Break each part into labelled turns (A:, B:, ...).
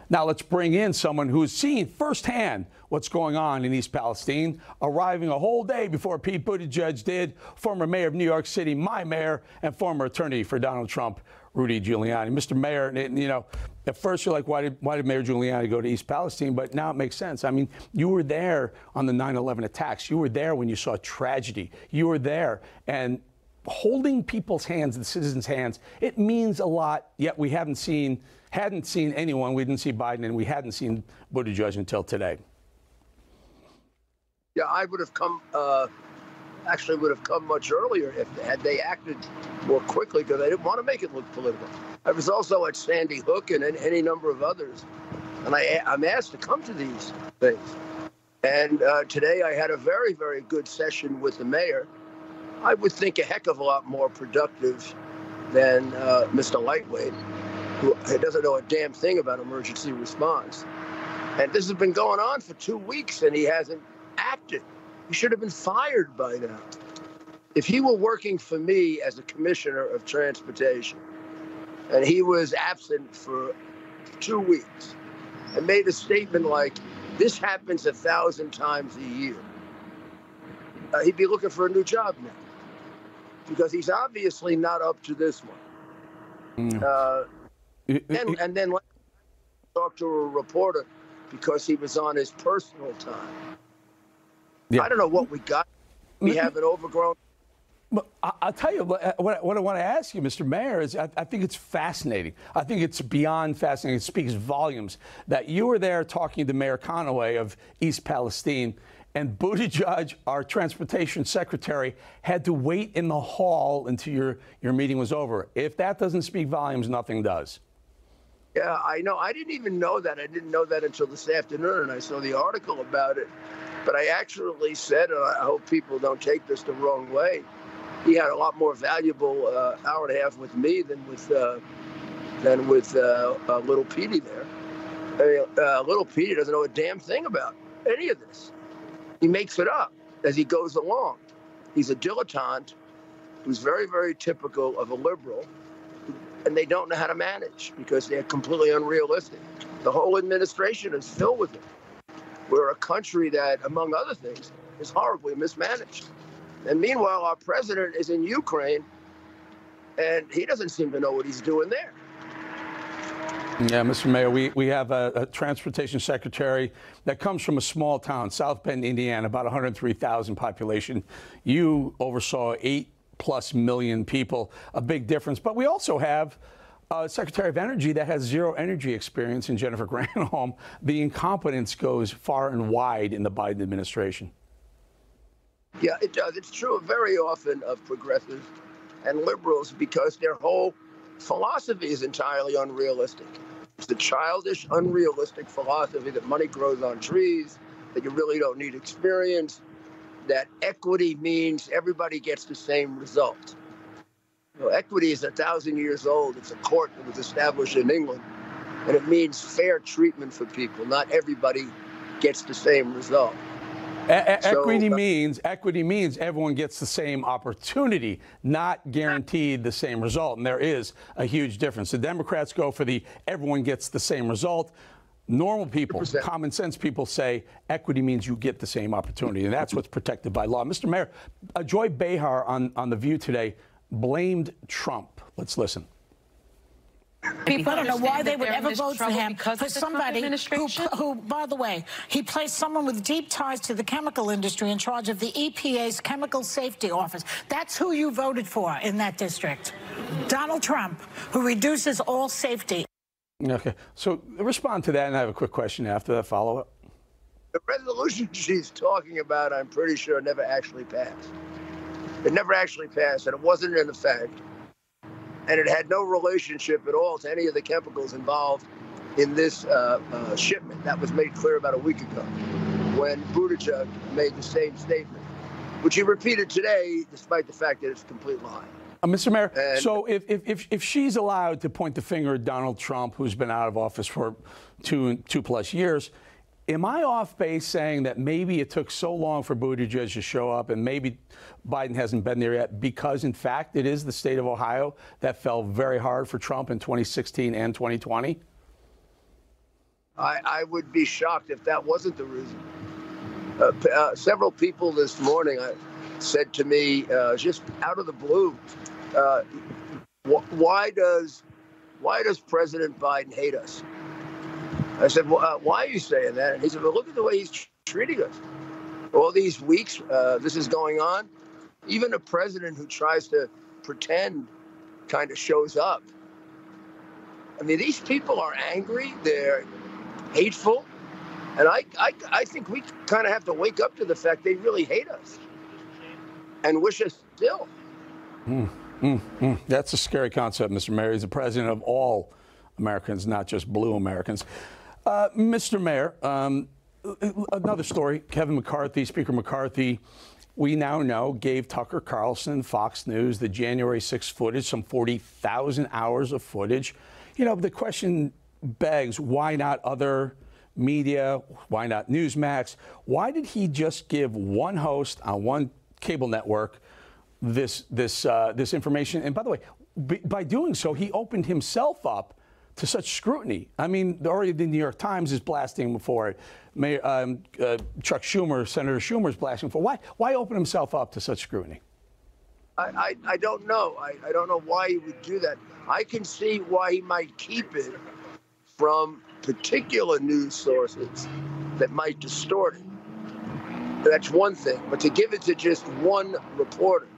A: Now let's bring in someone who's seen firsthand what's going on in East Palestine, arriving a whole day before Pete Buttigieg did, former mayor of New York City, my mayor, and former attorney for Donald Trump, Rudy Giuliani. Mr. Mayor, you know, at first you're like, why did Mayor Giuliani go to East Palestine? But now it makes sense. I mean, you were there on the 9/11 attacks. You were there when you saw tragedy. You were there. And holding people's hands, the citizens' hands, it means a lot, yet we hadn't seen anyone. We didn't see Biden, and we hadn't seen Buttigieg until today.
B: Yeah, I would have come, actually would have come much earlier had they acted more quickly, because they didn't want to make it look political. I was also at Sandy Hook and any number of others, and I'm asked to come to these things. And today I had a very, very good session with the mayor. I would think a heck of a lot more productive than Mr. Lightweight, who doesn't know a damn thing about emergency response. And this has been going on for 2 weeks, and he hasn't acted. He should have been fired by now. If he were working for me as a commissioner of transportation, and he was absent for 2 weeks and made a statement like, this happens 1,000 times a year, he'd be looking for a new job now, because he's obviously not up to this one. And then talk to a reporter because he was on his personal time. Yeah. I don't know what we got. We have an overgrown.
A: But I'll tell you what I want to ask you, Mr. Mayor, is I think it's fascinating. I think it's beyond fascinating. It speaks volumes that you were there talking to Mayor Conaway of East Palestine, and Buttigieg, our transportation secretary, had to wait in the hall until your meeting was over. If that doesn't speak volumes, nothing does.
B: Yeah, I know. I didn't even know that. I didn't know that until this afternoon, and I saw the article about it. But I actually said, and I hope people don't take this the wrong way, he had a lot more valuable hour and a half with me than with little Petey there. I mean, little Petey doesn't know a damn thing about any of this. He makes it up as he goes along. He's a dilettante who's very, very typical of a liberal, and they don't know how to manage because they're completely unrealistic. The whole administration is filled with it. We're a country that, among other things, is horribly mismanaged. And meanwhile, our president is in Ukraine, and he doesn't seem to know what he's doing there.
A: Yeah, Mr. Mayor, we have a transportation secretary that comes from a small town, South Bend, Indiana, about 103,000 population. You oversaw 8+ million people, a big difference. But we also have a Secretary of Energy that has zero energy experience in Jennifer Granholm. The incompetence goes far and wide in the Biden administration.
B: Yeah, it does. It's true very often of progressives and liberals because their whole philosophy is entirely unrealistic. It's a childish, unrealistic philosophy that money grows on trees, that you really don't need experience, that equity means everybody gets the same result. You know, equity is 1,000 years old. It's a court that was established in England, and it means fair treatment for people. Not everybody gets the same result.
A: Equity means everyone gets the same opportunity, not guaranteed the same result. And there is a huge difference. The Democrats go for the everyone gets the same result. Normal people, 100%. Common sense people say equity means you get the same opportunity. And that's what's protected by law. Mr. Mayor, Joy Behar on The View today blamed Trump. Let's listen.
C: People don't know why they would ever vote for him, for somebody who, by the way, he placed someone with deep ties to the chemical industry in charge of the EPA's Chemical Safety Office. That's who you voted for in that district. Donald Trump, who reduces all safety.
A: Okay, so respond to that, and I have a quick question after that follow-up.
B: The resolution she's talking about, I'm pretty sure, never actually passed. It never actually passed, and it wasn't in effect. And it had no relationship at all to any of the chemicals involved in this shipment. That was made clear about a week ago when Buttigieg made the same statement, which he repeated today, despite the fact that it's a complete lie.
A: Mr. Mayor, so if she's allowed to point the finger at Donald Trump, who's been out of office for two+ years, am I off base saying that maybe it took so long for Buttigieg to show up and maybe Biden hasn't been there yet because, in fact, it is the state of Ohio that fell very hard for Trump in 2016 and 2020?
B: I would be shocked if that wasn't the reason. Several people this morning said to me, just out of the blue, why does President Biden hate us? I said, well, why are you saying that? And he said, well, look at the way he's treating us. All these weeks, this is going on. Even a president who tries to pretend kind of shows up. I mean, these people are angry. They're hateful. And I think we kind of have to wake up to the fact they really hate us and wish us still.
A: That's a scary concept, Mr. Mayor. He's the president of all Americans, not just blue Americans. Mr. Mayor, another story. Kevin McCarthy, Speaker McCarthy, we now know, gave Tucker Carlson, Fox News, the January 6th footage, some 40,000 hours of footage. You know, the question begs, why not other media? Why not Newsmax? Why did he just give one host on one cable network this information? And by the way, by doing so, he opened himself up to such scrutiny. I mean, already the New York Times is blasting him for it. Chuck Schumer, Senator Schumer is blasting him for it. Why open himself up to such scrutiny?
B: I don't know. I don't know why he would do that. I can see why he might keep it from particular news sources that might distort it. That's one thing. But to give it to just one reporter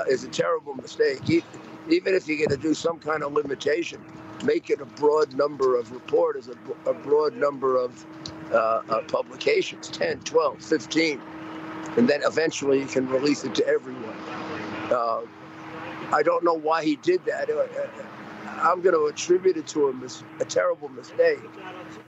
B: is a terrible mistake. Even if you're going to do some kind of limitation, make it a broad number of reporters, a broad number of publications, 10, 12, 15. And then eventually you can release it to everyone. I don't know why he did that. I'm going to attribute it to a terrible mistake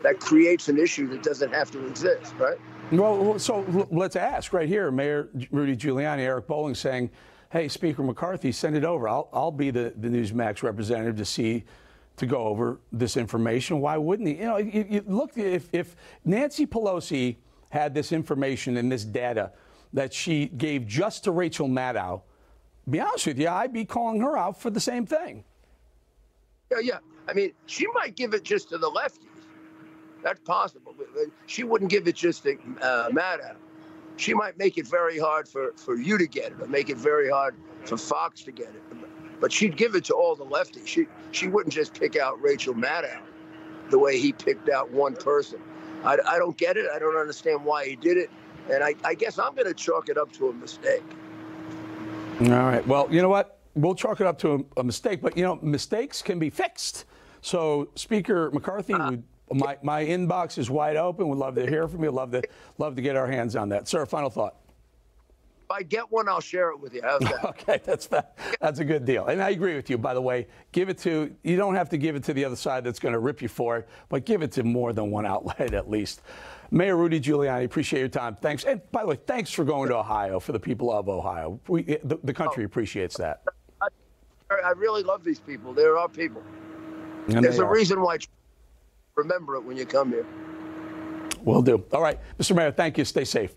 B: that creates an issue that doesn't have to exist, right?
A: Well, so let's ask right here, Mayor Rudy Giuliani, Eric Bolling saying, hey, Speaker McCarthy, send it over. I'll be the Newsmax representative to go over this information. Why wouldn't he? You know, you look, if Nancy Pelosi had this information and this data that she gave just to Rachel Maddow, be honest with you, I'd be calling her out for the same thing.
B: Yeah. I mean, she might give it just to the lefties. That's possible. She wouldn't give it just to Maddow. She might make it very hard for you to get it, or make it very hard for Fox to get it. But she'd give it to all the lefties. She wouldn't just pick out Rachel Maddow the way he picked out one person. I don't get it. I don't understand why he did it. And I guess I'm going to chalk it up to a mistake.
A: All right. Well, you know what? We'll chalk it up to a mistake. But, you know, mistakes can be fixed. So, Speaker McCarthy, my inbox is wide open. We'd love to hear from you. Love to get our hands on that. Sir, final thought.
B: If I get one, I'll share it with you. How's that?
A: Okay, that's a good deal. And I agree with you, by the way. You don't have to give it to the other side that's going to rip you for it, but give it to more than one outlet at least. Mayor Rudy Giuliani, appreciate your time. Thanks. And by the way, thanks for going to Ohio for the people of Ohio. The country appreciates that.
B: I really love these people. They're our people.
A: And
B: there's a reason why. Remember it when you come here.
A: Will do. All right, Mr. Mayor, thank you. Stay safe.